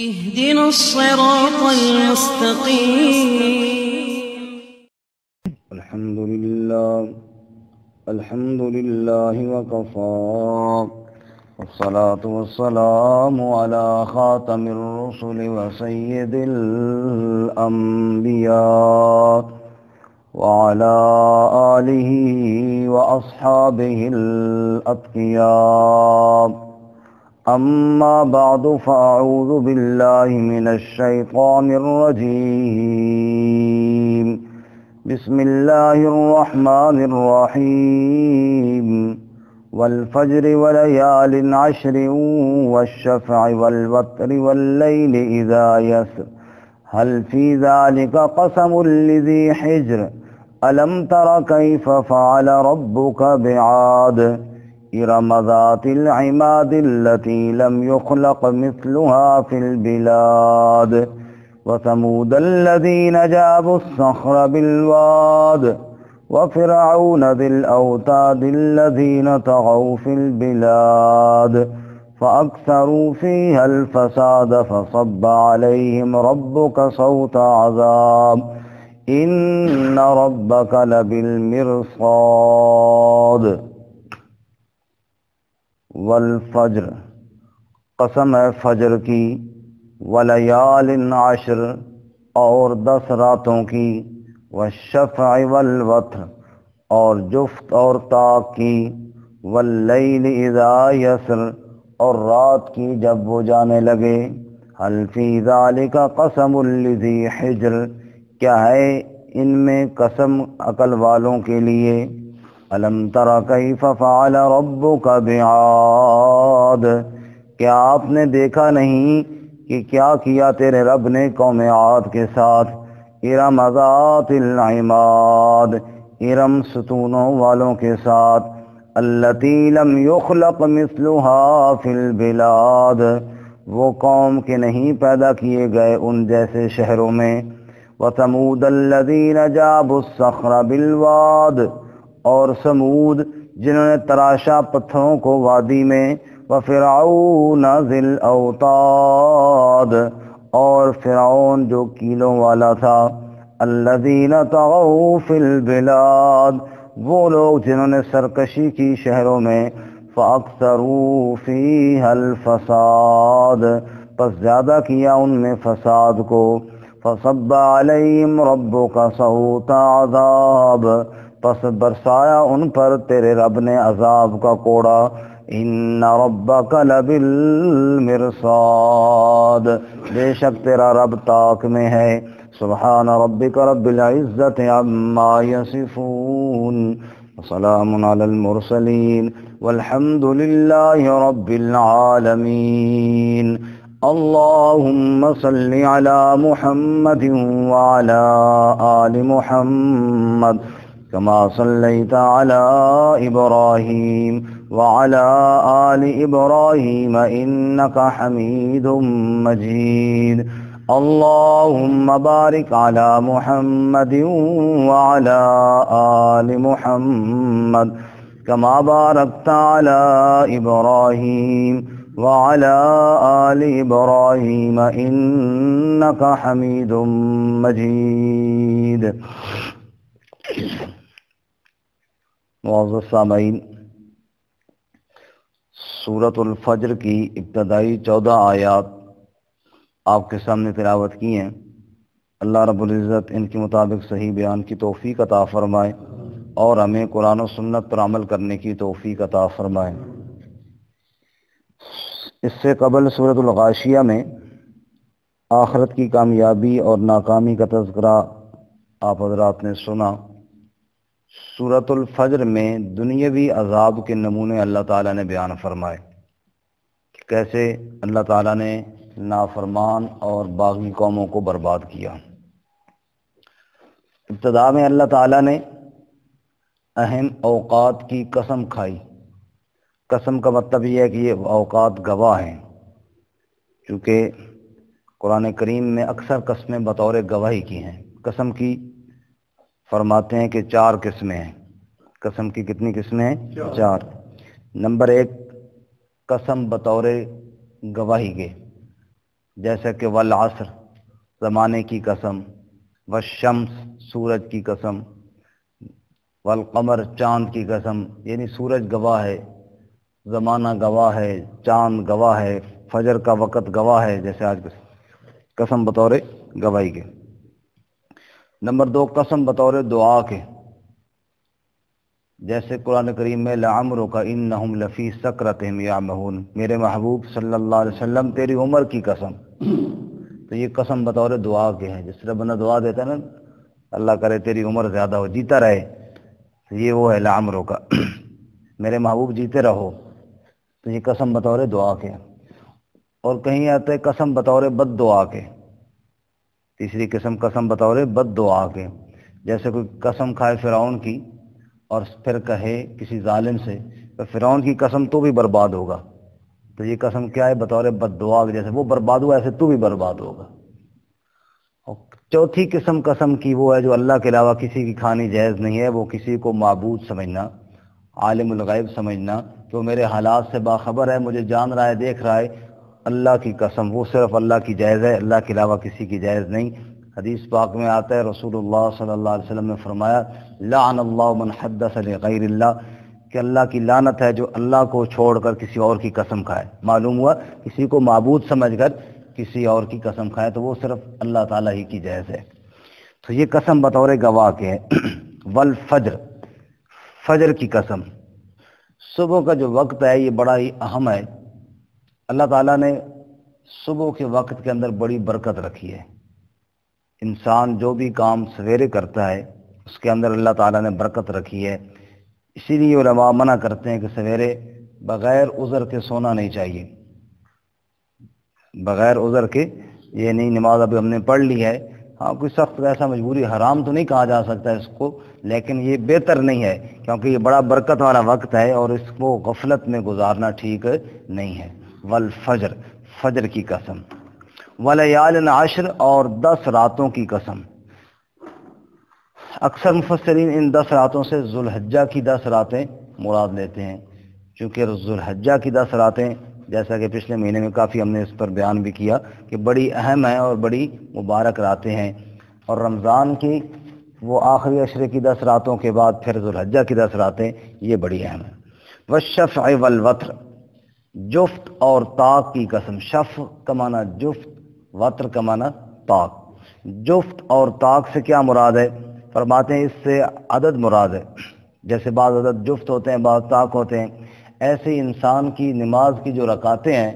اهدنا الصراط المستقيم. الحمد لله وكفى، والصلاة والسلام على خاتم الرسل وسيد الأنبياء وعلى آله وأصحابه الأتقياء. أما بعد، فأعوذ بالله من الشيطان الرجيم. بسم الله الرحمن الرحيم. والفجر وليال عشر والشفع والوتر والليل إذا يسر هل في ذلك قسم لذي حجر ألم تر كيف فعل ربك بعاد إرم ذات العماد التي لم يخلق مثلها في البلاد وثمود الذين جابوا الصخر بالواد وفرعون ذي الأوتاد الذين طغوا في البلاد فأكثروا فيها الفساد فصب عليهم ربك صوت عذاب إن ربك لبالمرصاد. والفجر، قسم ہے فجر کی، ولیال عشر، اور 10 راتوں کی، والشفع والوتر، اور جفت اور طاق کی، واللیل اذا یسر، اور رات کی جب وہ جانے لگے. هل فی ذلک قسم لذی حجر، کیا ہے ان میں قسم عقل والوں کے لیے. الم تر کیف فعل ربک بعاد، کیا آپ نے دیکھا نہیں کہ کیا کیا تیرے رب نے قوم عاد کے ساتھ. ارم ذات العماد، ارم ستونوں والوں کے ساتھ. التی لم یخلق مثلها فی البلاد، وہ قوم کے نہیں پیدا کیے گئے ان جیسے شہروں میں. وثمود الذین جابوا الصخر بالواد، اور سمود جنہوں نے تراشا پتھروں کو وادی میں. وفرعون ذی الاوتاد، اور فرعون جو کیلوں والا تھا. الذین طغوا فی البلاد، وہ لوگ جنہوں نے سرکشی کی شہروں میں. فاکثروا فیہا الفساد، پس زیادہ کیا ان میں فساد کو. فصب علیہم ربک صوت عذاب، پس برسایا ان پر تیرے رب نے عذاب کا کوڑا. ان ربک لبالمرصاد، بے شک تیرا رب طاق میں ہے. سبحان ربک رب العزت عما یصفون، وسلام علی المرسلین والحمد للہ رب العالمین. اللهم صل على محمد وعلى آل محمد كما صليت على إبراهيم وعلى آل إبراهيم إنك حميد مجيد. اللهم بارك على محمد وعلى آل محمد كما باركت على إبراهيم وعلى آل إبراهيم إنك حميد مجيد. معزز سامعین، سورۃ الفجر کی ابتدائی 14 آیات آپ کے سامنے تلاوت کی ہیں. اللہ رب العزت ان کے مطابق صحیح بیان کی توفیق عطا فرمائے اور ہمیں قرآن و سنت پر عمل کرنے کی توفیق عطا فرمائے. اس سے قبل سورۃ الغاشیہ میں آخرت کی کامیابی اور ناکامی کا تذکرہ آپ حضرات نے سنا. سورۃ الفجر میں دنیاوی عذاب کے نمونے اللہ تعالیٰ نے بیان فرمائے، کیسے اللہ تعالیٰ نے نافرمان اور باغی قوموں کو برباد کیا. ابتدا میں اللہ تعالیٰ نے اہم اوقات کی قسم کھائی. قسم کا مطلب یہ ہے کہ یہ اوقات گواہ ہیں، چونکہ قرآن کریم میں اکثر قسمیں بطور گواہی کی ہیں. قسم کی فرماتے ہیں کہ 4 قسمیں ہیں. قسم کی کتنی قسمیں ہیں؟ 4. نمبر 1 قسم بطور گواہی کے، جیسے کہ والعصر زمانے کی قسم، والشمس سورج کی قسم، والقمر چاند کی قسم، یعنی سورج گواہ ہے، زمانہ گواہ ہے، چاند گواہ ہے، فجر کا وقت گواہ ہے، جیسے آج قسم بطور گواہی کے۔ نمبر 2 قسم بطور دعا کے، جیسے قرآن کریم میں لعمرک انہم لفی سکرتہم یعمہون، میرے محبوب صلی اللہ علیہ وسلم تیری عمر کی قسم۔ تو یہ قسم بطور دعا کے ہے، جس طرح بندہ دعا دیتا ہے نا اللہ کرے تیری عمر زیادہ ہو، جیتا رہے، یہ وہ ہے لعمرک، میرے محبوب جیتے رہو، تو یہ قسم بطور دعا کے۔ اور کہیں آتا ہے قسم بطور بد دعا کے، تیسری قسم قسم بطور بد دعا کے، جیسے کوئی قسم کھائے فرعون کی اور پھر کہے کسی ظالم سے کہ فرعون کی قسم تو بھی برباد ہوگا، تو یہ قسم کیا ہے؟ بطور بد دعا کے، جیسے وہ برباد ہوا ایسے تو بھی برباد ہوگا۔ اور چوتھی قسم قسم کی وہ ہے جو اللہ کے علاوہ کسی کی کھانی جائز نہیں ہے، وہ کسی کو معبود سمجھنا، عالم الغیب سمجھنا کہ وہ میرے حالات سے باخبر ہے، مجھے جان رہا ہے، دیکھ رہا ہے، اللہ کی قسم وہ صرف اللہ کی جائز ہے، اللہ کے علاوہ کسی کی جائز نہیں۔ حدیث پاک میں آتا ہے رسول اللہ صلی اللہ علیہ وسلم نے فرمایا لعن اللہ من حدث لغیر اللہ، کہ اللہ کی لعنت ہے جو اللہ کو چھوڑ کر کسی اور کی قسم کھائے۔ معلوم ہوا کسی کو معبود سمجھ کر کسی اور کی قسم کھائے تو وہ صرف اللہ تعالیٰ ہی کی جائز ہے۔ تو یہ قسم بطور گواہ کے ہے۔ والفجر، فجر کی قسم، صبح کا جو وقت ہے یہ بڑا ہی اہم ہے، اللہ تعالیٰ نے صبح کے وقت کے اندر بڑی برکت رکھی ہے، انسان جو بھی کام سویرے کرتا ہے اس کے اندر اللہ تعالیٰ نے برکت رکھی ہے، اسی لیے علماء منع کرتے ہیں کہ سویرے بغیر عذر کے سونا نہیں چاہیے، بغیر عذر کے، یہ نہیں نماز ابھی ہم نے پڑھ لی ہے، ہاں کوئی سخت ایسا مجبوری، حرام تو نہیں کہا جا سکتا اس کو، لیکن یہ بہتر نہیں ہے کیونکہ یہ بڑا برکت والا وقت ہے اور اس کو غفلت میں گزارنا ٹھیک نہیں ہے۔ والفجر، فجر کی قسم، ولیال عشر، اور 10 راتوں کی قسم۔ اکثر مفسرین ان 10 راتوں سے ذوالحجہ کی 10 راتیں مراد لیتے ہیں، چونکہ ذوالحجہ کی 10 راتیں جیسا کہ پچھلے مہینے میں کافی ہم نے اس پر بیان بھی کیا کہ بڑی اہم ہیں اور بڑی مبارک راتیں ہیں، اور رمضان کی وہ آخری عشرے کی 10 راتوں کے بعد پھر ذوالحجہ کی 10 راتیں یہ بڑی اہم ہیں۔ والشفع والوتر، جفت اور طاق کی قسم، شفع کا معنی جفت، وتر کا معنی طاق۔ جفت اور طاق سے کیا مراد ہے؟ فرماتے ہیں اس سے عدد مراد ہے، جیسے بعض عدد جفت ہوتے ہیں بعض طاق ہوتے ہیں، ایسے انسان کی نماز کی جو رکعتیں ہیں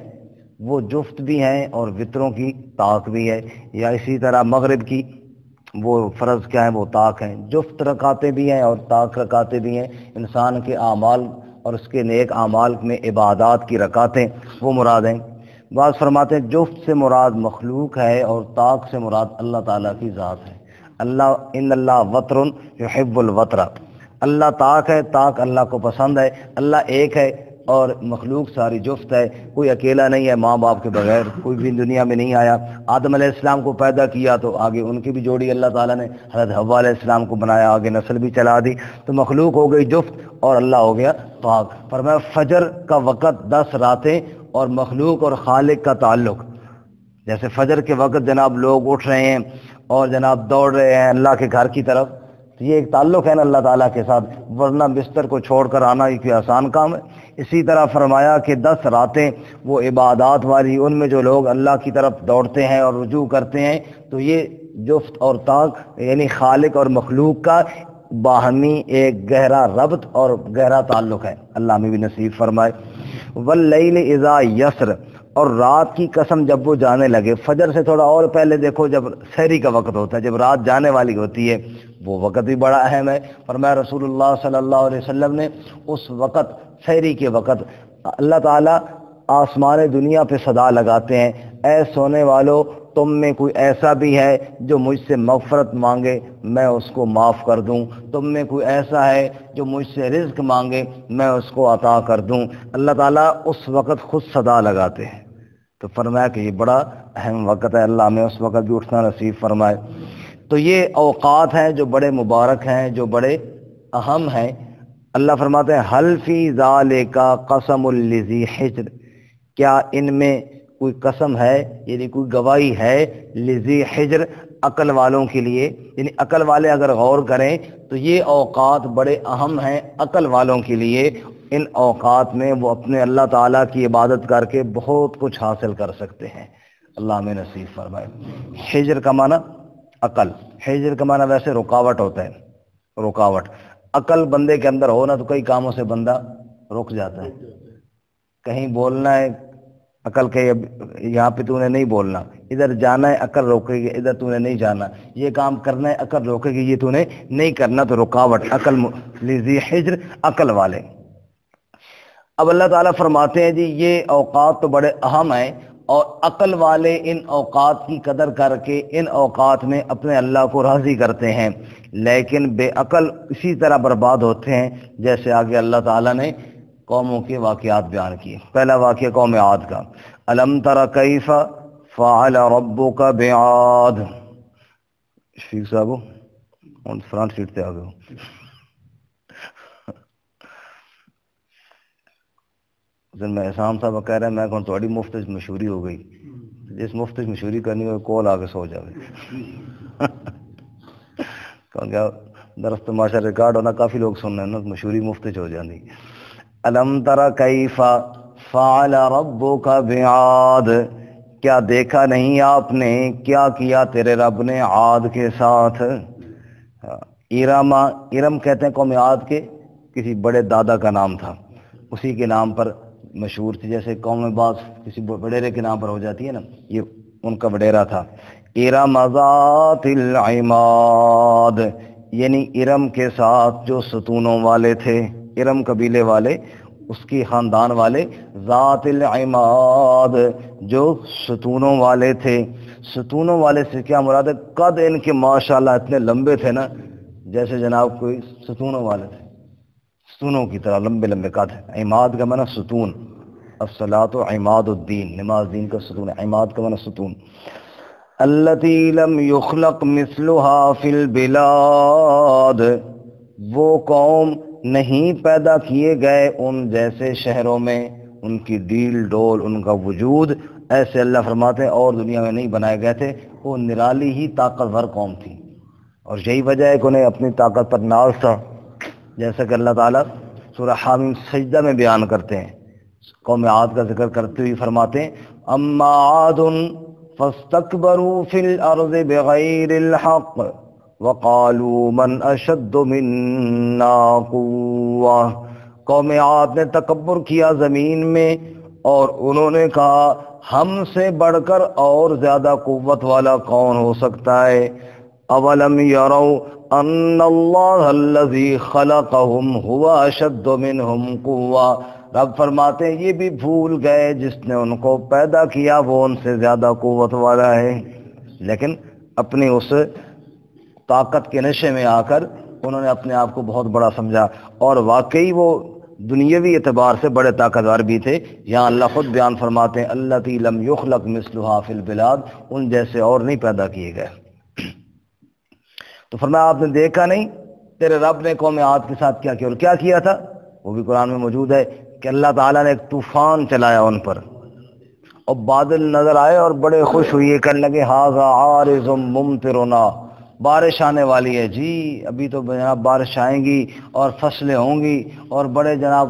وہ جفت بھی ہیں اور وطروں کی طاق بھی ہے، یا اسی طرح مغرب کی وہ فرض کیا ہے وہ طاق ہیں، جفت رکعتیں بھی ہیں اور طاق رکعتیں بھی ہیں، انسان کے اعمال اور اس کے نیک اعمال میں عبادات کی رکعتیں وہ مراد ہیں۔ بعض فرماتے ہیں جفت سے مراد مخلوق ہے اور طاق سے مراد اللہ تعالیٰ کی ذات ہے، اللہ ان اللہ وطر یحب الوطر، اللہ طاق ہے، طاق اللہ کو پسند ہے، اللہ ایک ہے اور مخلوق ساری جفت ہے، کوئی اکیلا نہیں ہے، ماں باپ کے بغیر کوئی بھی دنیا میں نہیں آیا، آدم علیہ السلام کو پیدا کیا تو آگے ان کی بھی جوڑی اللہ تعالیٰ نے حضرت حوا علیہ السلام کو بنایا، آگے نسل بھی چلا دی، تو مخلوق ہو گئی جفت اور اللہ ہو گیا طاق۔ فرمایا فجر کا وقت 10 راتیں اور مخلوق اور خالق کا تعلق، جیسے فجر کے وقت جناب لوگ اٹھ رہے ہیں اور جناب دوڑ رہے ہیں اللہ کے گھر کی طرف، تو یہ ایک تعلق ہے نا اللہ تعالیٰ کے ساتھ، ورنہ بستر کو چھوڑ کر آنا یہ کوئی آسان کام ہے۔ اسی طرح فرمایا کہ 10 راتیں وہ عبادات والی، ان میں جو لوگ اللہ کی طرف دوڑتے ہیں اور رجوع کرتے ہیں، تو یہ جفت اور طاق یعنی خالق اور مخلوق کا باہمی ایک گہرا ربط اور گہرا تعلق ہے، اللہ ہمیں بھی نصیب فرمائے۔ واللیل اذا یسر، اور رات کی قسم جب وہ جانے لگے، فجر سے تھوڑا اور پہلے دیکھو جب سحری کا وقت ہوتا ہے، جب رات جانے والی ہوتی ہے وہ وقت بھی بڑا اہم ہے۔ فرمایا رسول اللہ صلی اللہ علیہ وسلم نے اس وقت سحری کے وقت اللہ تعالیٰ آسمان دنیا پہ صدا لگاتے ہیں، اے سونے والو تم میں کوئی ایسا بھی ہے جو مجھ سے مغفرت مانگے میں اس کو معاف کر دوں، تم میں کوئی ایسا ہے جو مجھ سے رزق مانگے میں اس کو عطا کر دوں، اللہ تعالیٰ اس وقت خود صدا لگاتے ہیں۔ تو فرمایا کہ یہ بڑا اہم وقت ہے، اللہ ہمیں اس وقت بھی اٹھنا نصیب فرمائے۔ تو یہ اوقات ہیں جو بڑے مبارک ہیں، جو بڑے اہم ہیں۔ اللہ فرماتے ہیں حل فی ذالک قسم لذی حجر، کیا ان میں کوئی قسم ہے یعنی کوئی گواہی ہے لذی حجر عقل والوں کے لیے، یعنی عقل والے اگر غور کریں تو یہ اوقات بڑے اہم ہیں عقل والوں کے لیے، ان اوقات میں وہ اپنے اللہ تعالیٰ کی عبادت کر کے بہت کچھ حاصل کر سکتے ہیں، اللہ ہمیں نصیب فرمائے۔ حجر کا معنی عقل، حجر کا معنی ویسے رکاوٹ ہوتا ہے، رکاوٹ، عقل بندے کے اندر ہو نا تو کئی کاموں سے بندہ رک جاتا ہے، کہیں بولنا ہے عقل کہ یہاں پہ تو نے نہیں بولنا، ادھر جانا ہے عقل روکے گی ادھر تو نے نہیں جانا، یہ کام کرنا ہے عقل روکے گی یہ تو نے نہیں کرنا، تو رکاوٹ عقل لذی حجر عقل والے۔ اب اللہ تعالیٰ فرماتے ہیں جی یہ اوقات تو بڑے اہم ہیں اور عقل والے ان اوقات کی قدر کر کے ان اوقات میں اپنے اللہ کو راضی کرتے ہیں، لیکن بے عقل اسی طرح برباد ہوتے ہیں جیسے آگے اللہ تعالیٰ نے قوموں کے واقعات بیان کیے۔ پہلا واقعہ قوم عاد کا، الم تر کیف فعل ربک بعاد، شفیق صاحب ان فرنٹ سیٹ سے آ گئے میں احسان صاحب کہہ رہے ہیں میں کہوں تھوڑی مفت مشہوری ہو گئی، جس مفت مشہوری کرنی ہو کول آ کے سو جائے کیونکہ درس تماشا ریکارڈ ہونا کافی لوگ سن رہے ہیں نا، مشہوری مفت ہو جاتی۔ الم تر کیف فعل ربک بعاد، کیا دیکھا نہیں آپ نے کیا کیا تیرے رب نے عاد کے ساتھ۔ ارم کہتے ہیں قوم عاد کے کسی بڑے دادا کا نام تھا، اسی کے نام پر مشہور تھی، جیسے قوم باز کسی وڈیرے کے نام پر ہو جاتی ہے نا، یہ ان کا وڈیرا تھا۔ ارم ذات العماد، یعنی ارم کے ساتھ جو ستونوں والے تھے، ارم قبیلے والے اس کی خاندان والے، ذات العماد جو ستونوں والے تھے۔ ستونوں والے سے کیا مراد ہے؟ قد ان کے ماشاءاللہ اتنے لمبے تھے نا جیسے جناب کوئی ستونوں والے تھے، ستونوں کی طرح لمبے لمبے قد۔ عماد کا معنی ستون، الصلاۃ عماد الدین، نماز دین کا ستون ہے، عماد کا معنی ستون۔ التی لم یخلق مثلها فی البلاد، وہ قوم نہیں پیدا کیے گئے ان جیسے شہروں میں، ان کی ڈیل ڈول ان کا وجود ایسے اللہ فرماتے ہیں اور دنیا میں نہیں بنائے گئے تھے، وہ نرالی ہی طاقتور قوم تھی، اور یہی وجہ ہے کہ انہیں اپنی طاقت پر ناز تھا، جیسا کہ اللہ تعالیٰ سورہ حامیم سجدہ میں بیان کرتے ہیں، قوم عاد کا ذکر کرتے ہوئے فرماتے ہیں اما عاد فاستکبروا فی الارض بغیر الحق وقالوا من اشد منا قوہ، قوم عاد نے تکبر کیا زمین میں اور انہوں نے کہا ہم سے بڑھ کر اور زیادہ قوت والا کون ہو سکتا ہے۔ اولم یروا ان اللہ الذی خلقہم هو اشد منہم قوہ، رب فرماتے ہیں یہ بھی بھول گئے جس نے ان کو پیدا کیا وہ ان سے زیادہ قوت والا ہے، لیکن اپنی اس طاقت کے نشے میں آ کر انہوں نے اپنے آپ کو بہت بڑا سمجھا، اور واقعی وہ دنیاوی اعتبار سے بڑے طاقتور بھی تھے۔ یہاں اللہ خود بیان فرماتے ہیں التی لم یخلق مثلها فی البلاد، ان جیسے اور نہیں پیدا کیے گئے۔ تو فرمایا آپ نے دیکھا نہیں تیرے رب نے قوم عاد کے ساتھ کیا کیا، اور کیا کیا تھا وہ بھی قرآن میں موجود ہے کہ اللہ تعالیٰ نے ایک طوفان چلایا ان پر، اور بادل نظر آئے اور بڑے خوش ہوئے کہنے لگے ھذا عارض ممطرنا، بارش آنے والی ہے جی، ابھی تو جناب بارش آئیں گی اور فصلیں ہوں گی اور بڑے جناب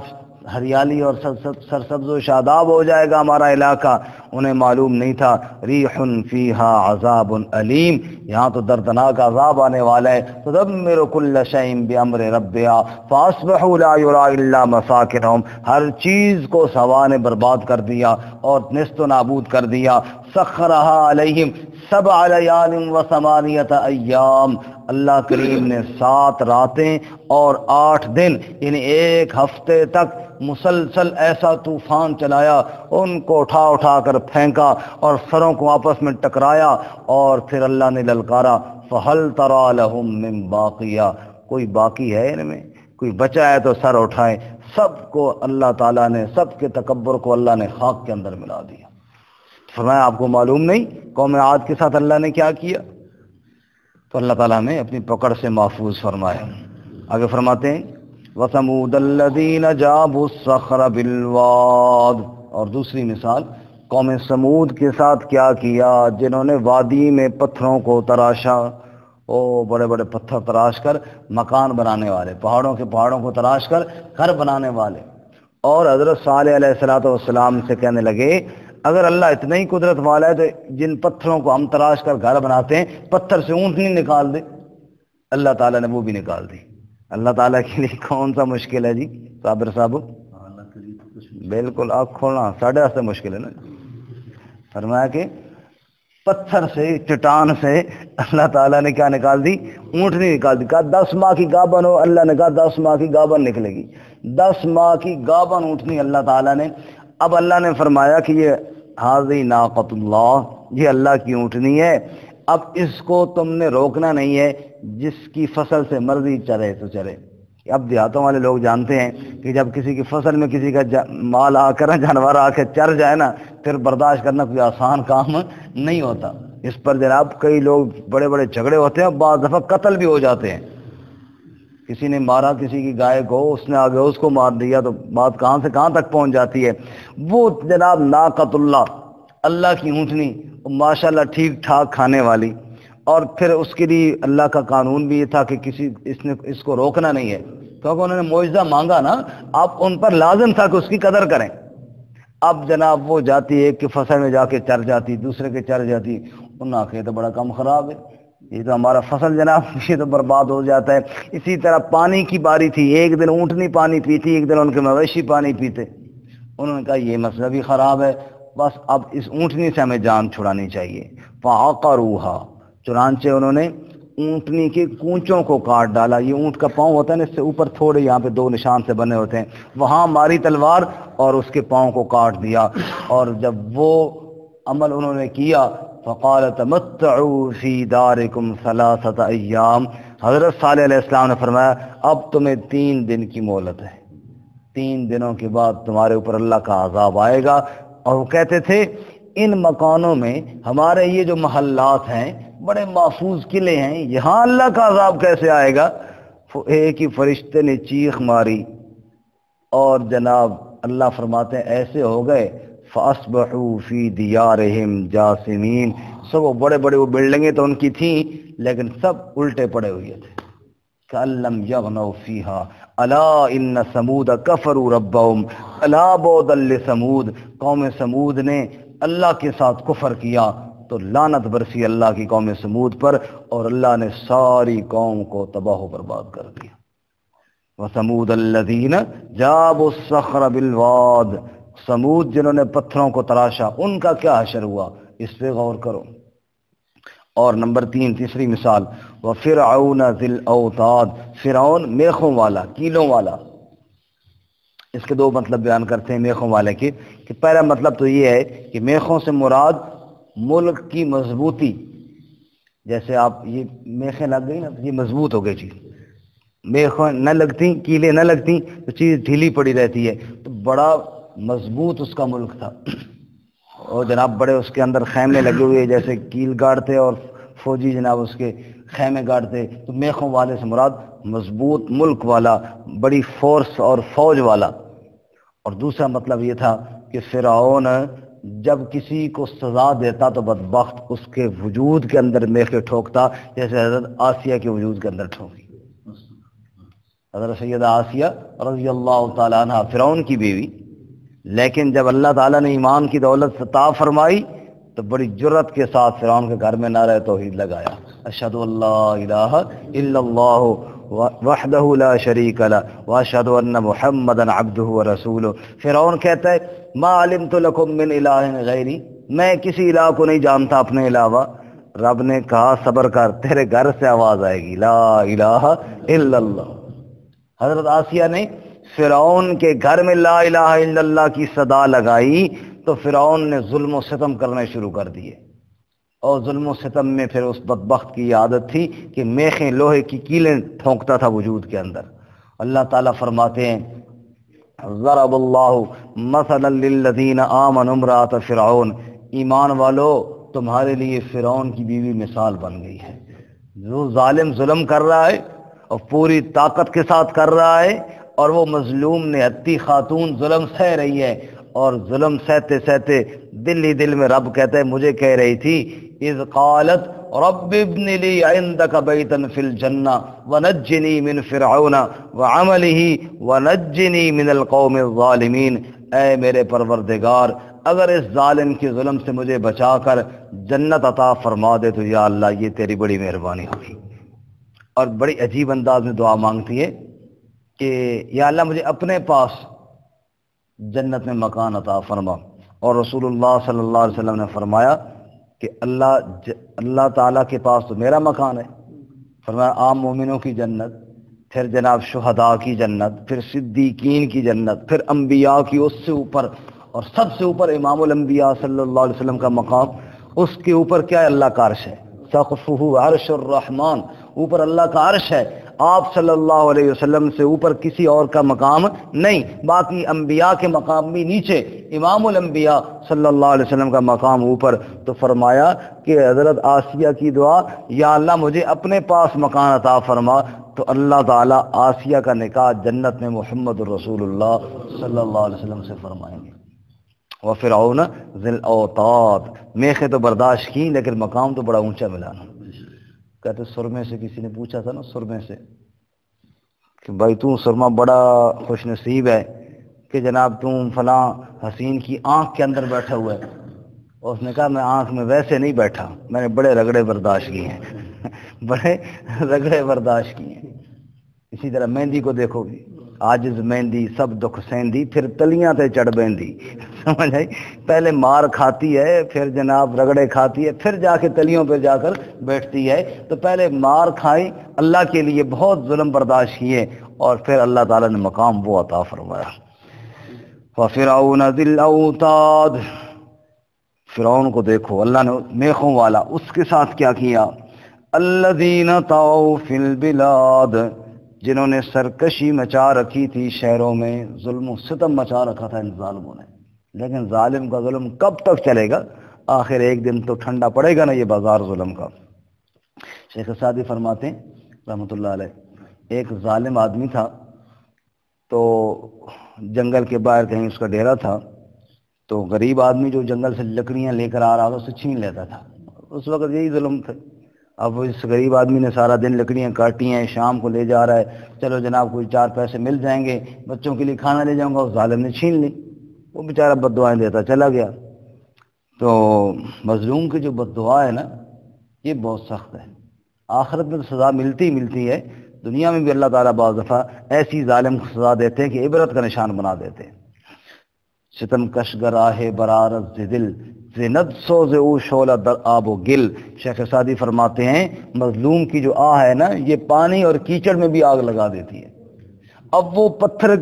ہریالی اور سرسبز و شاداب ہو جائے گا ہمارا علاقہ۔ انہیں معلوم نہیں تھا ریح فیہا عذاب علیم، یہاں تو دردناک عذاب آنے والا ہے۔ تدمر کل شیء بامر ربہا فاصبحوا لا یری الا مساکنہم، ہر چیز کو ہوا نے برباد کر دیا اور نیست و نابود کر دیا۔ سخرہا علیہم 7 لیال و 8 ایام، اللہ کریم نے 7 راتیں اور 8 دن یعنی ایک ہفتے تک مسلسل ایسا طوفان چلایا، ان کو اٹھا اٹھا کر پھینکا اور سروں کو آپس میں ٹکرایا، اور پھر اللہ نے للکارا فہل تری لہم من باقیہ، کوئی باقی ہے ان میں، کوئی بچا ہے تو سر اٹھائیں۔ سب کو اللہ تعالیٰ نے، سب کے تکبر کو اللہ نے خاک کے اندر ملا دیا۔ فرمایا آپ کو معلوم نہیں قوم عاد کے ساتھ اللہ نے کیا کیا؟ تو اللہ تعالیٰ نے اپنی پکڑ سے محفوظ فرمایا۔ آگے فرماتے ہیں وَثَمُودَ الَّذِينَ جَابُوا الصَّخْرَ بِالْوَادِ، اور دوسری مثال قوم سمود کے ساتھ کیا کیا، جنہوں نے وادی میں پتھروں کو تراشا، بڑے بڑے پتھر تراش کر مکان بنانے والے، پہاڑوں کو تراش کر گھر بنانے والے، اور حضرت صالح علیہ السلام سے کہنے لگے اگر اللہ اتنا ہی قدرت والا ہے تو جن پتھروں کو ہم تراش کر گھر بناتے ہیں پتھر سے اونٹنی نکال دے۔ اللہ تعالیٰ نے وہ بھی نکال دی۔ اللہ تعالیٰ کے لیے کون سا مشکل ہے جی صابر صاحب؟ بالکل، آپ کھولنا ساڑھے سے مشکل ہے نا۔ فرمایا کہ پتھر سے، چٹان سے اللہ تعالیٰ نے کیا نکال دی؟ اونٹنی نکال دی۔ کہا 10 ماہ کی گابن ہو، اللہ نے کہا 10 ماہ کی گابن نکلے گی، 10 ماہ کی گابن اونٹنی اللہ تعالیٰ نے۔ اب اللہ نے فرمایا کہ یہ حاضی ناقۃ اللہ، یہ اللہ کی اونٹنی ہے، اب اس کو تم نے روکنا نہیں ہے، جس کی فصل سے مرضی چرے تو چرے۔ اب دیہاتوں والے لوگ جانتے ہیں کہ جب کسی کی فصل میں کسی کا مال آ کر، جانور آ کے چر جائے نا، پھر برداشت کرنا کوئی آسان کام نہیں ہوتا۔ اس پر جناب کئی لوگ بڑے بڑے جھگڑے ہوتے ہیں، بعض دفعہ قتل بھی ہو جاتے ہیں۔ کسی نے مارا کسی کی گائے کو، اس نے آگے اس کو مار دیا، تو بات کہاں سے کہاں تک پہنچ جاتی ہے۔ وہ جناب ناقۃ اللہ، اللہ کی اونٹنی، ماشاءاللہ ٹھیک ٹھاک کھانے والی، اور پھر اس کے لیے اللہ کا قانون بھی یہ تھا کہ اس کو روکنا نہیں ہے، کیونکہ انہوں نے معجزہ مانگا نا، اب ان پر لازم تھا کہ اس کی قدر کریں۔ اب جناب وہ جاتی ایک کی فصل میں جا کے چر جاتی، دوسرے کے چر جاتی، انہوں نے تو بڑا کم خراب ہے، یہ تو ہمارا فصل جناب یہ تو برباد ہو جاتا ہے۔ اسی طرح پانی کی باری تھی، ایک دن اونٹنی پانی پیتی، ایک دن ان کے مویشی پانی پیتے، انہوں نے کہا یہ مسئلہ بھی خراب ہے، بس اب اس اونٹنی سے ہمیں جان چھڑانی چاہیے۔ فعقروہا، چنانچہ انہوں نے اونٹنی کے کونچوں کو کاٹ ڈالا۔ یہ اونٹ کا پاؤں ہوتا ہے نا، اس سے اوپر تھوڑے یہاں پہ 2 نشان سے بنے ہوتے ہیں، وہاں ماری تلوار اور اس کے پاؤں کو کاٹ دیا۔ اور جب وہ عمل انہوں نے کیا، فقال تمتعوا فی دارکم 3 ایام، حضرت صالح علیہ السلام نے فرمایا اب تمہیں 3 دن کی مہلت ہے، 3 دنوں کے بعد تمہارے اوپر اللہ کا عذاب آئے گا۔ اور وہ کہتے تھے ان مکانوں میں، ہمارے یہ جو محلات ہیں بڑے محفوظ قلعے ہیں، یہاں اللہ کا عذاب کیسے آئے گا؟ ایک ہی فرشتے نے چیخ ماری اور جناب اللہ فرماتے ہیں ایسے ہو گئے، فَأَصْبَحُوا فِي دِيَارِهِمْ جَاثِمِينَ، سب وہ بڑے بڑے وہ بلڈنگیں تو ان کی تھیں لیکن سب الٹے پڑے ہوئے تھے۔ كَأَن لَّمْ يَغْنَوْا فِيهَا أَلَا إِنَّ ثَمُودَ كَفَرُوا رَبَّهُمْ أَلَا بُعْدًا لِّثَمُودَ، قوم سمود نے اللہ کے ساتھ کفر کیا تو لعنت برسی اللہ کی قوم سمود پر، اور اللہ نے ساری قوم کو تباہ و برباد کر دیا۔ وَثَمُودَ الَّذِينَ جَابُوا الصَّخْرَ بِالْوَادِ، سمود جنہوں نے پتھروں کو تراشا، ان کا کیا حشر ہوا، اس پہ غور کرو۔ اور نمبر 3، تیسری مثال، وَفِرْعَوْنَ ذِي الْأَوْتَادِ، فرعون میخوں والا، کیلوں والا۔ اس کے 2 مطلب بیان کرتے ہیں میخوں والے کے، کہ پہلا مطلب تو یہ ہے کہ میخوں سے مراد ملک کی مضبوطی، جیسے آپ یہ میخیں لگ گئی نا، یہ مضبوط ہو گئی چیز، میخیں نہ لگتی، کیلیں نہ لگتی تو چیز ڈھیلی پڑی رہتی ہے، تو بڑا مضبوط اس کا ملک تھا، اور جناب بڑے اس کے اندر خیمے لگے ہوئے، جیسے کیل گاڑتے اور فوجی جناب اس کے خیمے گاڑتے، تو میخوں والے سے مراد مضبوط ملک والا، بڑی فورس اور فوج والا۔ اور دوسرا مطلب یہ تھا کہ فرعون جب کسی کو سزا دیتا تو بدبخت اس کے وجود کے اندر میخیں ٹھوکتا، جیسے حضرت آسیہ کے وجود کے اندر ٹھوکی۔ حضرت سیدہ آسیہ رضی اللہ تعالیٰ عنہ فرعون کی بیوی، لیکن جب اللہ تعالیٰ نے ایمان کی دولت عطا فرمائی تو بڑی جرت کے ساتھ فرعون کے گھر میں نعرہ توحید لگایا، اشہد ان لا الہ الا اللہ وحدہ لا شریک لہ واشہد ان محمدا عبدہ ورسولہ۔ فرعون کہتا ہے ما علمت لکم من الہ غیری، میں کسی الہ کو نہیں جانتا اپنے علاوہ۔ رب نے کہا صبر کر، تیرے گھر سے آواز آئے گی لا الہ الا اللہ۔ حضرت آسیہ نے فرعون کے گھر میں لا الہ الا اللہ کی صدا لگائی تو فرعون نے ظلم و ستم کرنے شروع کر دیے، اور ظلم و ستم میں پھر اس بدبخت کی عادت تھی کہ میخیں لوہے کی کیلیں ٹھونکتا تھا وجود کے اندر۔ اللہ تعالیٰ فرماتے ہیں ضرب اللہ مثلا للذین آمنوا امرأۃ فرعون، ایمان والو تمہارے لیے فرعون کی بیوی مثال بن گئی ہے، جو ظالم ظلم کر رہا ہے اور پوری طاقت کے ساتھ کر رہا ہے، اور وہ مظلوم نہتی خاتون ظلم سہ رہی ہے، اور ظلم سہتے سہتے دل ہی دل میں رب کہتا ہے مجھے کہہ رہی تھی اذ قالت رب ابن لی عندک بیتا فی الجنہ ونجنی من فرعون وعملہ ونجنی من القوم الظالمین، اے میرے پروردگار اگر اس ظالم کے ظلم سے مجھے بچا کر جنت عطا فرما دے تو یا اللہ یہ تیری بڑی مہربانی ہوگی۔ اور بڑی عجیب انداز میں دعا مانگتی ہے کہ یا اللہ مجھے اپنے پاس جنت میں مکان عطا فرما۔ اور رسول اللہ صلی اللہ علیہ وسلم نے فرمایا کہ اللہ تعالیٰ کے پاس تو میرا مکان ہے، فرمایا عام مومنوں کی جنت، پھر جناب شہداء کی جنت، پھر صدیقین کی جنت، پھر انبیاء کی اس سے اوپر، اور سب سے اوپر امام الانبیاء صلی اللہ علیہ وسلم کا مقام، اس کے اوپر کیا ہے؟ اللہ کا عرش ہے، سقفہ عرش الرحمن، اوپر اللہ کا عرش ہے، آپ صلی اللہ علیہ وسلم سے اوپر کسی اور کا مقام نہیں، باقی انبیاء کے مقام بھی نیچے، امام الانبیاء صلی اللہ علیہ وسلم کا مقام اوپر۔ تو فرمایا کہ حضرت آسیہ کی دعا یا اللہ مجھے اپنے پاس مکان عطا فرما، تو اللہ تعالیٰ آسیہ کا نکاح جنت میں محمد رسول اللہ صلی اللہ علیہ وسلم سے فرمائیں گے۔ وفرعون ذی الاوتاد، میخیں تو برداشت کی لیکن مقام تو بڑا اونچا ملا نا۔ کہتے سرمے سے کسی نے پوچھا تھا نا، سرمے سے کہ بھائی تو سرما بڑا خوش نصیب ہے کہ جناب تم فلاں حسین کی آنکھ کے اندر بیٹھا ہوا ہے، اور اس نے کہا میں آنکھ میں ویسے نہیں بیٹھا، میں نے بڑے رگڑے برداشت کیے ہیں بڑے رگڑے برداشت کیے ہیں۔ اسی طرح مہندی کو دیکھو گی، عاجز مہندی سب دکھ سہندی، پھر تلیاں تے چڑھ بہندی، سمجھ آئی؟ پہلے مار کھاتی ہے، پھر جناب رگڑے کھاتی ہے، پھر جا کے تلیوں پہ جا کر بیٹھتی ہے۔ تو پہلے مار کھائی اللہ کے لیے، بہت ظلم برداشت کیے، اور پھر اللہ تعالیٰ نے مقام وہ عطا فرمایا۔ وَفِرْعَوْنَ ذِي الْأَوْتَادِ، فرعون کو دیکھو اللہ نے میخوں والا، اس کے ساتھ کیا کیا؟ الَّذِينَ طَغَوْا فِي الْبِلَادِ، جنہوں نے سرکشی مچا رکھی تھی شہروں میں، ظلم و ستم مچا رکھا تھا ان ظالموں نے۔ لیکن ظالم کا ظلم کب تک چلے گا؟ آخر ایک دن تو ٹھنڈا پڑے گا نا یہ بازار ظلم کا۔ شیخ سعدی فرماتے ہیں رحمۃ اللہ علیہ، ایک ظالم آدمی تھا، تو جنگل کے باہر کہیں اس کا ڈیرا تھا، تو غریب آدمی جو جنگل سے لکڑیاں لے کر آ رہا تھا اسے چھین لیتا تھا۔ اس وقت یہی ظلم تھا۔ اب اس غریب آدمی نے سارا دن لکڑیاں کاٹی ہیں، شام کو لے جا رہا ہے، چلو جناب کوئی 4 پیسے مل جائیں گے، بچوں کے لیے کھانا لے جاؤں گا، اس ظالم نے چھین لی۔ وہ بیچارہ بد دعائیں دیتا چلا گیا۔ تو مظلوم کی جو بد دعا ہے نا یہ بہت سخت ہے، آخرت میں تو سزا ملتی ہے، دنیا میں بھی اللہ تعالیٰ بعض دفعہ ایسی ظالم کو سزا دیتے ہیں کہ عبرت کا نشان بنا دیتے ہیں۔ ستم کش گراہ برارت دل، زند سوز او شعلہ در آب و گل۔ شیخ سعدی فرماتے ہیں مظلوم کی جو آہ ہے نا یہ پانی اور کیچڑ میں بھی آگ لگا دیتی ہے۔ اب وہ پتھر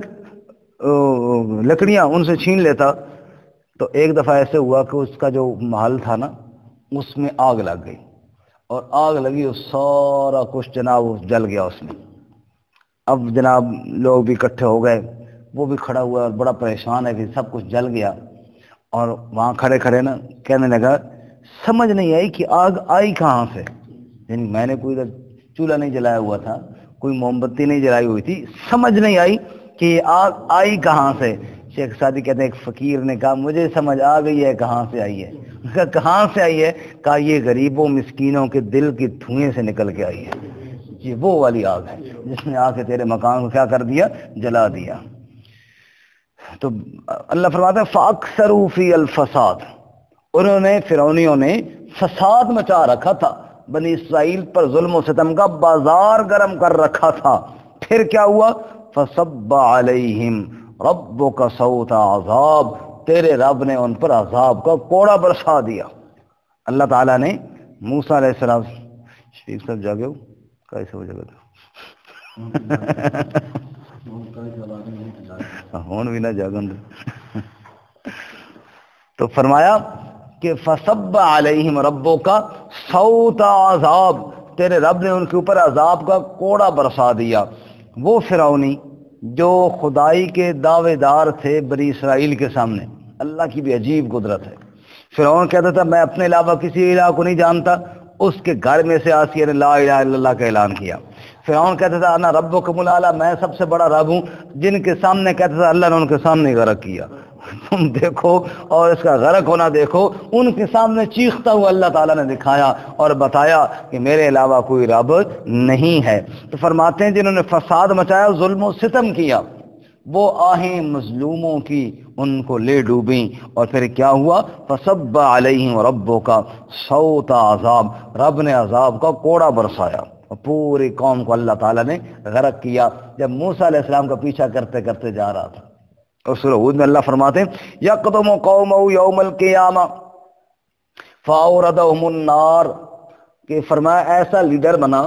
لکڑیاں ان سے چھین لیتا، تو ایک دفعہ ایسے ہوا کہ اس کا جو محل تھا نا اس میں آگ لگ گئی، اور آگ لگی اور سارا کچھ جناب جل گیا اس میں۔ اب جناب لوگ بھی اکٹھے ہو گئے، وہ بھی کھڑا ہوا اور بڑا پریشان ہے کہ سب کچھ جل گیا، اور وہاں کھڑے کھڑے نا کہنے لگا سمجھ نہیں آئی کہ آگ آئی کہاں سے، یعنی میں نے کوئی چولہا نہیں جلایا ہوا تھا، کوئی موم بتی نہیں جلائی ہوئی تھی، سمجھ نہیں آئی کہ یہ آگ آئی کہاں سے۔ شیخ سعدی کہتے ہیں ایک فقیر نے کہا مجھے سمجھ آ گئی ہے کہاں سے آئی ہے۔ کہا کہاں سے آئی ہے؟ کہا یہ غریبوں مسکینوں کے دل کی دھوئیں سے نکل کے آئی ہے، یہ وہ والی آگ ہے جس نے آ کے تیرے مکان کو کیا کر دیا؟ جلا دیا۔ تو اللہ فرماتا ہے فَأَكْثَرُوا فِي الْفَسَادِ، انہوں نے فرعونیوں نے فساد مچا رکھا تھا، بنی اسرائیل پر ظلم و ستم کا بازار گرم کر رکھا تھا۔ پھر کیا ہوا؟ فَصَبَّ عَلَيْهِمْ رَبُّكَ صَوْتَ عَذَابٍ، تیرے رب نے ان پر عذاب کا کوڑا برسا دیا۔ اللہ تعالیٰ نے موسیٰ علیہ السلام، شفیق صاحب جاگے ہو کیسے ہو جگہ ہون بھی نہ جاگن تو فرمایا کہ فصب علیہم ربک صوت عذاب، تیرے رب نے ان کے اوپر عذاب کا کوڑا برسا دیا۔ وہ فرعونی جو خدائی کے دعوے دار تھے بنی اسرائیل کے سامنے، اللہ کی بھی عجیب قدرت ہے۔ فرعون کہتا تھا میں اپنے علاوہ کسی الہ کو نہیں جانتا، اس کے گھر میں سے آسیہ نے لا الہ الا اللہ کا اعلان کیا۔ فرعون کہتا تھا انا ربکم الاعلی، میں سب سے بڑا رب ہوں، جن کے سامنے کہتا تھا اللہ نے ان کے سامنے غرق کیا۔ تم دیکھو اور اس کا غرق ہونا دیکھو۔ ان کے سامنے چیختا ہوا اللہ تعالیٰ نے دکھایا اور بتایا کہ میرے علاوہ کوئی رب نہیں ہے۔ تو فرماتے ہیں جنہوں نے فساد مچایا، ظلم و ستم کیا، وہ آہیں مظلوموں کی ان کو لے ڈوبیں، اور پھر کیا ہوا؟ فصب علیہم ربک صوت عذاب، رب نے عذاب کا کوڑا برسایا اور پوری قوم کو اللہ تعالیٰ نے غرق کیا جب موسیٰ علیہ السلام کا پیچھا کرتے کرتے جا رہا تھا۔ اور سورہ ہود میں اللہ فرماتے ہیں یقدم قومہ یوم القیامہ فاوردہم النار، کہ فرمایا ایسا لیڈر بنا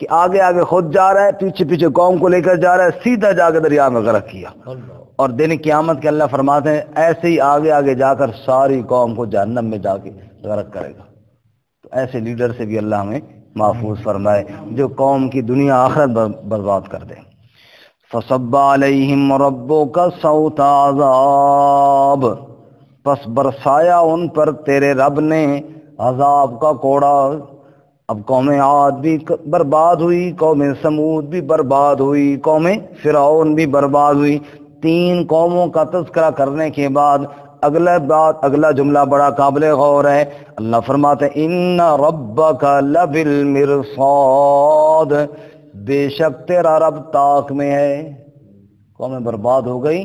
کہ آگے آگے خود جا رہا ہے، پیچھے پیچھے قوم کو لے کر جا رہا ہے، سیدھا جا کے دریا میں غرق کیا۔ اور دن قیامت کے اللہ فرماتے ہیں ایسے ہی آگے آگے جا کر ساری قوم کو جہنم میں جا کے غرق کرے گا۔ تو ایسے لیڈر سے بھی اللہ ہمیں محفوظ فرمائے جو قوم کی دنیا آخرت برباد کر دے۔ فصب علیہم ربک صوت عذاب، پس برسایا ان پر تیرے رب نے عذاب کا کوڑا۔ اب قوم عاد بھی برباد ہوئی، قوم سمود بھی برباد ہوئی، قوم فرعون بھی برباد ہوئی۔ تین قوموں کا تذکرہ کرنے کے بعد اگلا جملہ بڑا قابل غور ہے۔ اللہ فرماتے ہیں ان ربک لبالمرصاد، بے شک تیرا رب طاق میں ہے۔ قومیں برباد ہو گئی،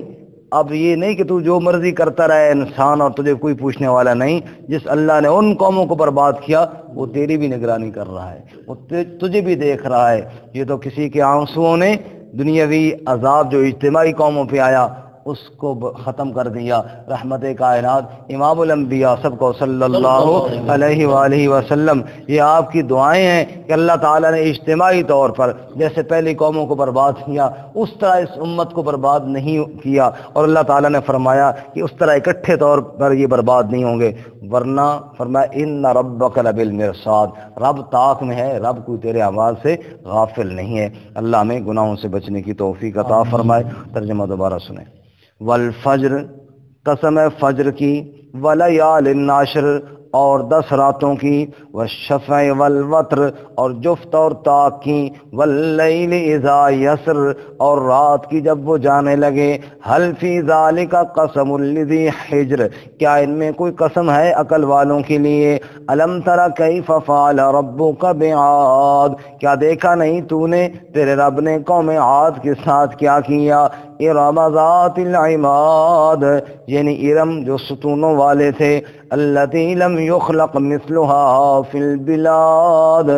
اب یہ نہیں کہ تو جو مرضی کرتا رہے انسان اور تجھے کوئی پوچھنے والا نہیں۔ جس اللہ نے ان قوموں کو برباد کیا وہ تیری بھی نگرانی کر رہا ہے، وہ تجھے بھی دیکھ رہا ہے۔ یہ تو کسی کے آنسوؤں نے دنیاوی عذاب جو اجتماعی قوموں پہ آیا اس کو ختم کر دیا۔ رحمت کائنات امام الانبیاء سب کو صلی اللہ علیہ وآلہ وسلم، یہ آپ کی دعائیں ہیں کہ اللہ تعالیٰ نے اجتماعی طور پر جیسے پہلی قوموں کو برباد کیا اس طرح اس امت کو برباد نہیں کیا، اور اللہ تعالیٰ نے فرمایا کہ اس طرح اکٹھے طور پر یہ برباد نہیں ہوں گے، ورنہ فرمایا ان ربک لبالمرصاد، رب طاق میں ہے، رب کوئی تیرے اعمال سے غافل نہیں ہے۔ اللہ ہمیں گناہوں سے بچنے کی توفیق عطا فرمائے۔ ترجمہ دوبارہ سنیں۔ والفجر، قسم ہے فجر کی، ولیال عشر، اور 10 راتوں کی، والشفع والوتر، اور جفت اور طاق کی، واللیل اذا یسر، اور رات کی جب وہ جانے لگے، حل فی ذالک قسم لذی حجر، کیا ان میں کوئی قسم ہے عقل والوں کے لیے؟ الم تر کیف فعل ربک بعاد، کیا دیکھا نہیں تو نے تیرے رب نے قوم عاد کے ساتھ کیا کیا؟ ارم ذات العماد، یعنی ارم جو ستونوں والے تھے، التی لم یخلق مثلها فی البلاد،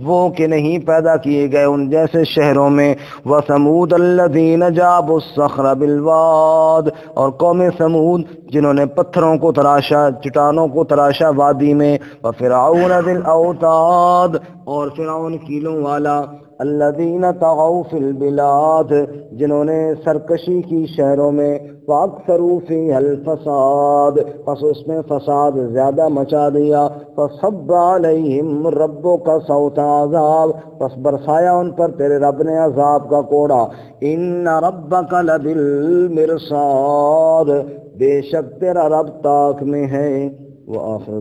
وہ کہ نہیں پیدا کیے گئے ان جیسے شہروں میں، وثمود الذین جابوا الصخر بالواد، اور قوم سمود جنہوں نے پتھروں کو تراشا، چٹانوں کو تراشا وادی میں، وفرعون ذی الاوتاد، اور فرعون کیلوں والا، الذین طغوا فی البلاد، جنہوں نے سرکشی کی شہروں میں، فاکثروا فیہا الفساد، پس اس میں فساد زیادہ مچا دیا، فصب علیہم ربک صوت عذاب، پس برسایا ان پر تیرے رب نے عذاب کا کوڑا، ان ربک لبالمرصاد، بے شک تیرا رب طاق میں ہے۔ وآخر